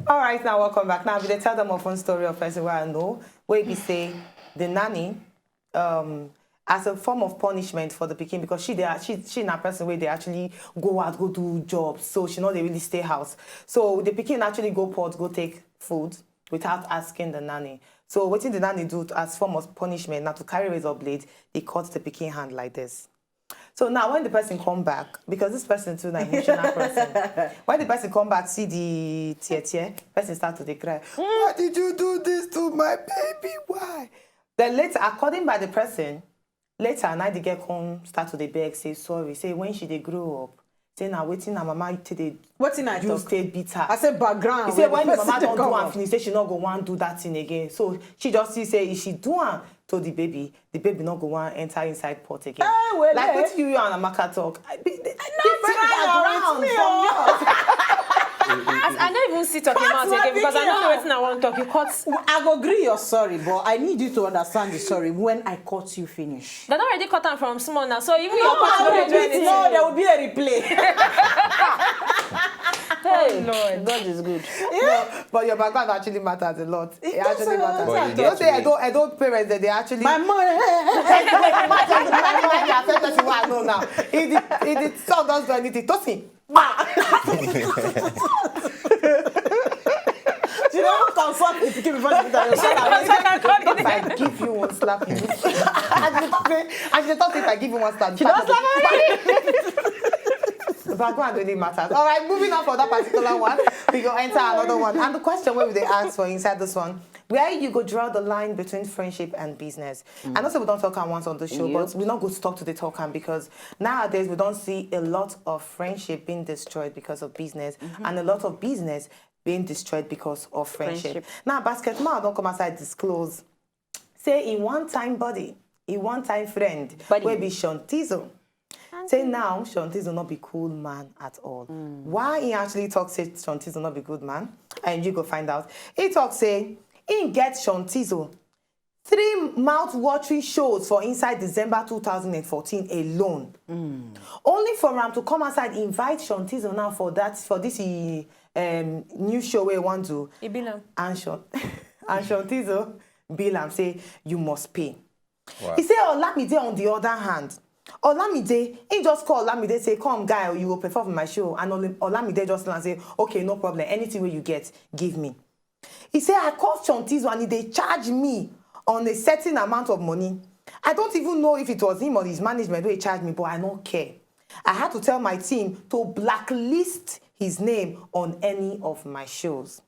All right, now welcome back. Now, we tell them a fun story of person where I know, where we say the nanny, as a form of punishment for the pikin because she na person where they actually go out, go do jobs, so she know they really stay house. So the pikin actually go port, go take food without asking the nanny. So what did the nanny do as form of punishment? Now to carry razor blade, they cut the pikin hand like this. So now when the person come back, because this person too an emotional person, when the person come back, see the tear, person start to cry. Why did you do this to my baby? Why? Then later, according by the person, later now the girl come start to beg, say sorry, say when she grow up, say now waiting her mama today. What's in I you stay beat her. I said background. He say when the mama don't do and finish, say she not go want do that thing again. So she just say if she do and to the baby not go want enter inside pot again. Well, like what you and Amaka talk. Different background from yours. I don't even see talking about it again because I don't know what I want to talk. You cut. I go agree you're sorry, but I need you to understand the sorry when I cut you finish. They already cut them from small now, so even your cut will do anything. No, there will be a replay. Hey, Lord, God is good. Yeah. No, but your background actually matters a lot. It actually matters. Don't say I don't parents that they actually. My mother. I know now. If the son doesn't do anything, Tosin. You don't consult if you give me first if I give you one slap, you I should talk if I give you one slap. She don't slap. The background really matters. All right, moving on for that particular one, we go enter another one. And the question where they ask for inside this one, where you go draw the line between friendship and business. I know we don't talk once on the show, but we're not going to talk to the talking because nowadays we don't see a lot of friendship being destroyed because of business and a lot of business being destroyed because of friendship. Now, basketball don't come outside disclose. Say in one time body, in one time friend, where be Shantizo. Say now, Shantizo not be cool man at all. Why he actually talk say Shantizo not be good man? And you go find out. He talk say, he get Shantizo 3 mouth-watering shows for inside December 2014 alone. Only for him to come outside invite Shantizo now for this new show where he want to. And Shantizo Bilam say you must pay. Wow. He say Olamide on the other hand. Olamide, he just call Olamide say, come guy, you will perform for my show. And Olamide just say, okay, no problem. Anything where you get, give me. He say, I called Shantizo and they charge me on a certain amount of money. I don't even know if it was him or his management who charged me, but I don't care. I had to tell my team to blacklist his name on any of my shows.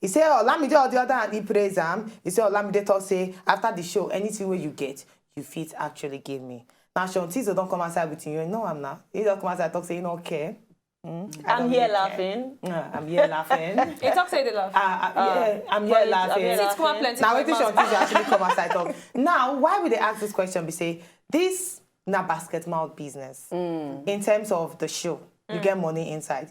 He said, Olamide on the other hand, he praise him. He said, Olamide talk say, after the show, anything where you get, you fit actually give me. Now, Shantizo don't come outside with you. No, I'm not. He don't come outside and talk say, you don't care. I'm here laughing. I'm here laughing. He talk say they laugh. Yeah, I'm here laughing. Now, wait till Shantizo actually come outside talk. Now, why would they ask this question? We say, this na basketball business. In terms of the show, you get money inside.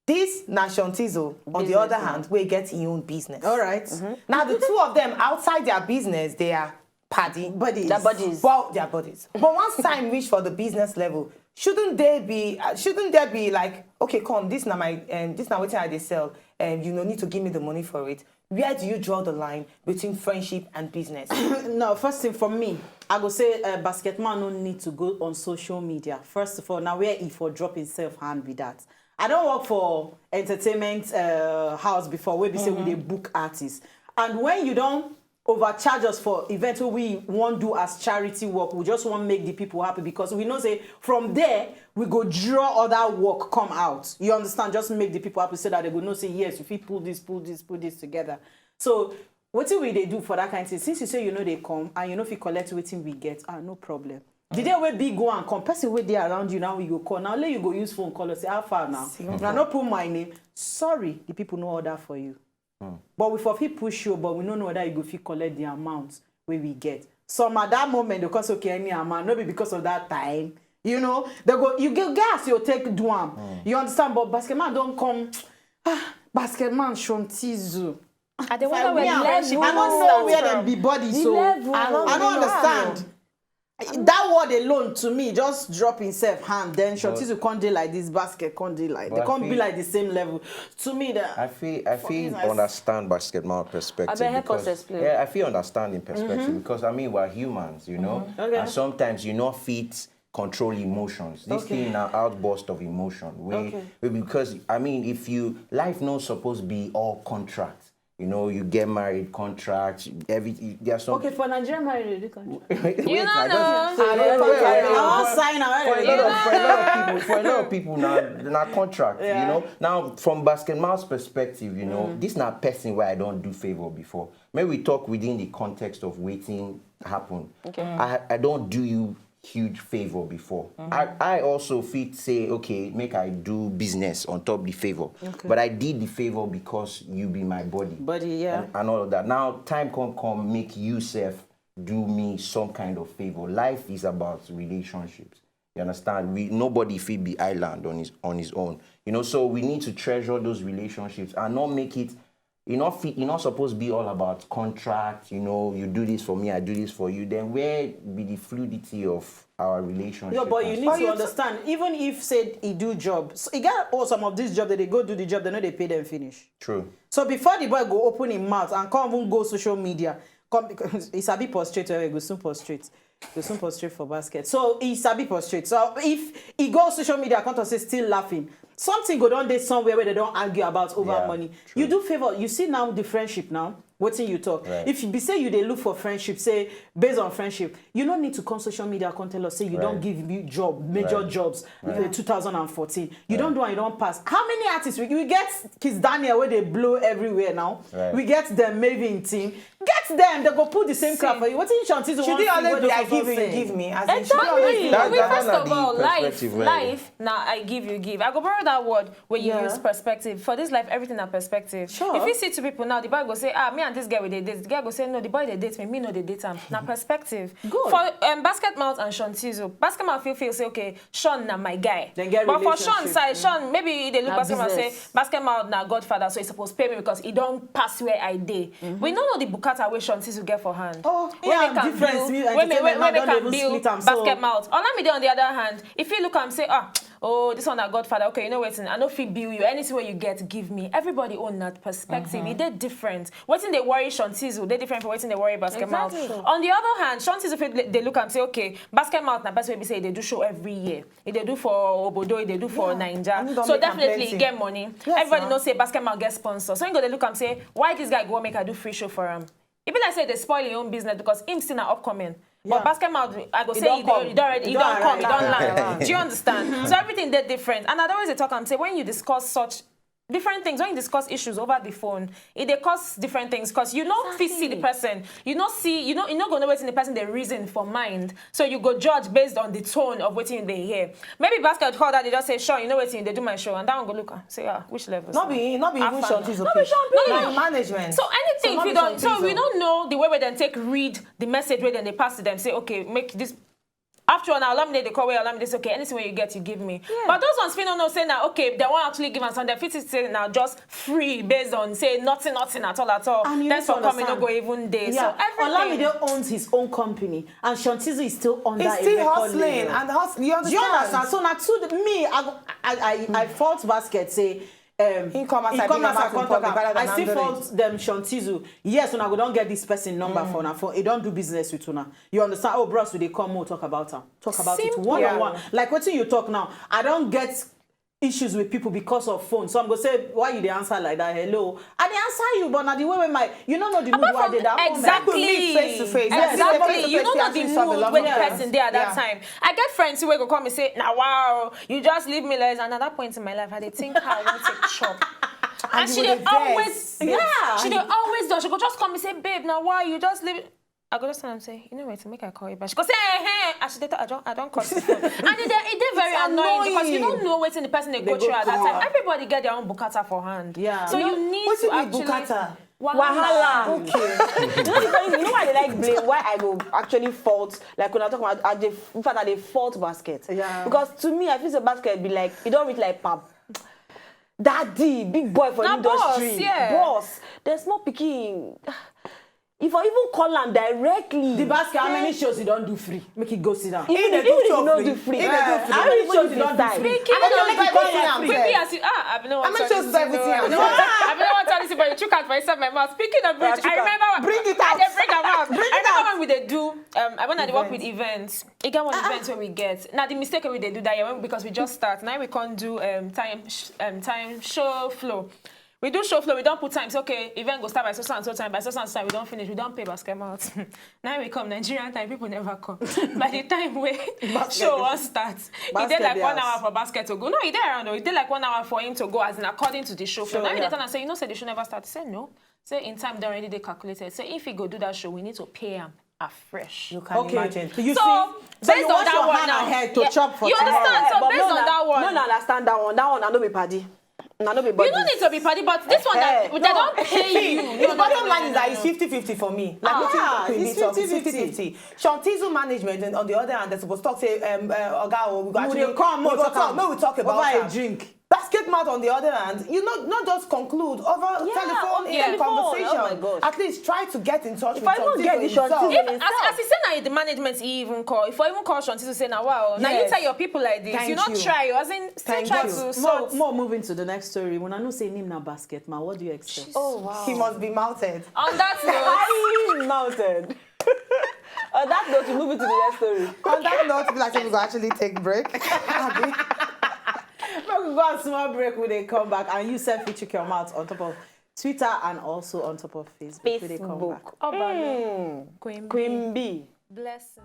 This na Shantizo, on the other hand, we get your own business. All right. Now, the two of them, outside their business, they are buddies. Their bodies. Well, their bodies. But once time reach for the business level, shouldn't there be like, okay, come, this now what I they sell, and you don't need to give me the money for it. Where do you draw the line between friendship and business? No, first thing for me, I go say basketball no need to go on social media. First of all, now where he for drop himself hand with that. I don't work for entertainment house before where we say we dey book artists. And when you don't overcharge us for events we won't do as charity work, we just want to make the people happy because we know say from there we go draw other work come out. You understand? Just make the people happy so that they go know say yes, if we pull this together. So what do we do for that kind of thing? Since you say you know they come and you know if you collect what we get, no problem. The day where big go and come, person where they around you now we go call. Now let you go use phone call and say how far now? Now not put my name. Sorry, the people know order for you. But we for people show, but we don't know whether you go fit collect the amount where we get. Some at that moment because okay any amount, not be because of that time. You know, they go you get gas, you take duam. You understand? But basketman don't come. Basketman Shantizo. I don't know where I don't know where them be body, so I don't understand. That word alone to me just drop himself hand. Then Shorties will can't deal like this basket, can't deal like they can't be like the same level. To me, that I feel understand basketball perspective. Help us explain. Yeah, I feel understanding perspective because I mean we're humans, you know, and sometimes you not fit control emotions. This thing now outburst of emotion. Because I mean, if you life not supposed to be all contracts. You know, you get married, contracts, everything. There's some. Okay, for Nigerian marriage, they do contract. You don't know. For a lot of people, now contract. You know, now from basketball's perspective, you know, this not person where I don't do favor before. Maybe we talk within the context of waiting happen. Okay. I don't do you huge favor before. I also fit say, okay, make I do business on top the favor. Okay. But I did the favor because you be my body. And all of that. Now time come make you self do me some kind of favor. Life is about relationships. You understand? Nobody fit be island on his own. You know, so we need to treasure those relationships and not make it. You're not supposed to be all about contract, you know, you do this for me, I do this for you. Then where be the fluidity of our relationship? Yeah, but you need to understand, even if, say, he do job, so he got some of this job that they go do the job, they know they pay them finish. True. So before the boy go open his mouth and come even go social media, because he sabi prostrate, he go soon prostrate. Go soon prostrate for basket. So he sabi prostrate. So if he goes social media, can't say still laughing. Something go down there somewhere where they don't argue about over money. True. You do favor. You see now the friendship now. What thing you talk? Right. If you be say you they look for friendship, say based on friendship, you don't need to come social media can tell us say you don't give me major jobs. 2014. You don't do and you don't pass. How many artists we get Kiss Daniel where they blow everywhere now? Right. We get them Maven team. Get them. They go put the same crap for you. What in Shanti's should they always be I give you, you give me? Exactly. First of all, life. Now I give you give. I go borrow that word where you use perspective. For this life, everything are perspective. Sure. If you see two people now, the boy go say, me and this guy with the date. The guy go say, no, the boy they date me no they date him. Now perspective. Good. For Basketmouth and Shantizo, Basketmouth feel say, okay, Sean na my guy. But for Sean's side, Sean maybe they look Basketmouth say, Basketmouth na Godfather, so he's supposed to pay me because he don't pass where I did. We don't know the bukata where Shantizo get for hand. Oh, when they can build Basketmouth. Olamide on the other hand, if you look and say, oh, this one a Godfather, okay, you know what, I don't feel bill you, anything where you get, give me. Everybody own that perspective. It different. What's in they worry Shantizo, they different from what's in they worry Basketmouth. Exactly. On the other hand, Shantizo, they look and say, okay, Basketmouth, na best way we say they do show every year. If they do for Obodo, they do for Naija. So definitely get money. Yes, everybody knows say Basketmouth get sponsor. So you go they look and say, why this guy go make I do free show for him? If I say they spoil your own business because him still not upcoming. But Basketmouth, I go say he don't land. Do you understand? So everything they're different. And I always talk and say when you discuss such different things, when you discuss issues over the phone, it cause different things because you don't see the person. You not gonna know what's in the person the reason for mind. So you go judge based on the tone of what they hear. Maybe Basket call that they just say, sure, you know what they do my show, and that one go look and say, which level? Not be even Shanti's management. So anything if you don't we don't know the way we then read the message where then they pass to them, say, okay, make this. After all, now, Olamide, they call where Olamide say, okay, anything where you get, you give me. Yeah. But those ones, don't know, say now, okay, they won't actually give us, and they fit say now just free based on, say, nothing at all. And that's for coming, no go even there. Yeah. So everything. Olamide owns his own company, and Shantizo is still under He's still hustling, and hustling. You understand? So now, to me, I fault Basket, say, I still fault them Shantizo. Yes, when I don't get this person number for now, for he don't do business with una. You understand? Oh, bros, they come more talk about her. Talk about it one-on-one. Like what you talk now. I don't get issues with people because of phone. So I'm gonna say, why you the answer like that? Hello. And they answer you, but now the way you don't know the mood why they that exactly face to face. Exactly. You don't know the mood when the person there at that time. I get friends who will come and say, now wow, you just leave me like and at that point in my life, I did think how I want to take chop. And she did always she did always do. She go just come and say, babe, now why you just leave it? I go just and say, you know what, to make I call you back. She go say, hey, I don't call you. And it's very annoying because you don't know what's in the person they go through at that time. Everybody get their own bukata for hand. Yeah. So you need to actually bukata? Wahala. Okay. You know why they like blame? Why I go actually fault? Like when I talk about in fact, they fault Basket. Yeah. Because to me, I feel the Basket be like, you don't read like pap. Daddy, big boy for the industry. Boss, yeah. Boss. There's more picking. If I even call am directly. The basket, how many shows you don't do free? Make it go sit down. Even if you don't do free. How many shows you don't do free? Creepy as you I've been How many shows everything? I've been want to listen, but you took out for yourself my mouth. Speaking of which, I remember Bring it out. I bring them out. I remember when we they do. I when I work with events. It got one events where we get. Now the mistake we they do that year because we just start. Now we can't do time show flow. We do show flow, we don't put time. Say, okay, event go start by so and so time, by so and so time, we don't finish, we don't pay basket mouth. Now we come, Nigerian time, people never come. By the time we show won't start, he did like 1 hour for basket to go. No, he did around, he did like 1 hour for him to go, as in according to the show flow. Now we turn and say, you know, say they should never start. Say no. Say in time, they already they calculated. Say if he go do that show, we need to pay him afresh. You can imagine. You so see, based on that one now, ahead to chop for you understand? So based on that one, No, understand that one. That one, I know be paddy. No, no be you don't need to be party, but this one that they don't pay you. The bottom line is that it's 50-50 for me. Like it's 50-50. Shantizu management, on the other hand, they're supposed to talk, say, Oga, we talk about a drink. Basket mouth, on the other hand, you not just conclude over telephone in conversation. Oh my gosh. At least try to get in touch with I don't get the Shantizu As he said now, the management he even call. If I even call Shanti to say now, wow, now you tell your people like this, you not try, as in still try to sort. More moving to the next story. When I know say name now basket, ma, what do you expect? Oh wow. He must be mounted. On that note, Mounted. On that note, we move into the next story. On that note, people like we go actually take break. We go on small break when they come back, and you selfie check your mouth on top of Twitter and also on top of Facebook. When they come back. Queen B. blessing.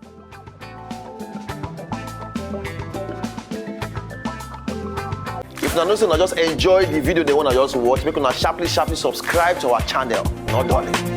If you know, just enjoy the video they want to just watch, make una sharply subscribe to our channel. Not darling.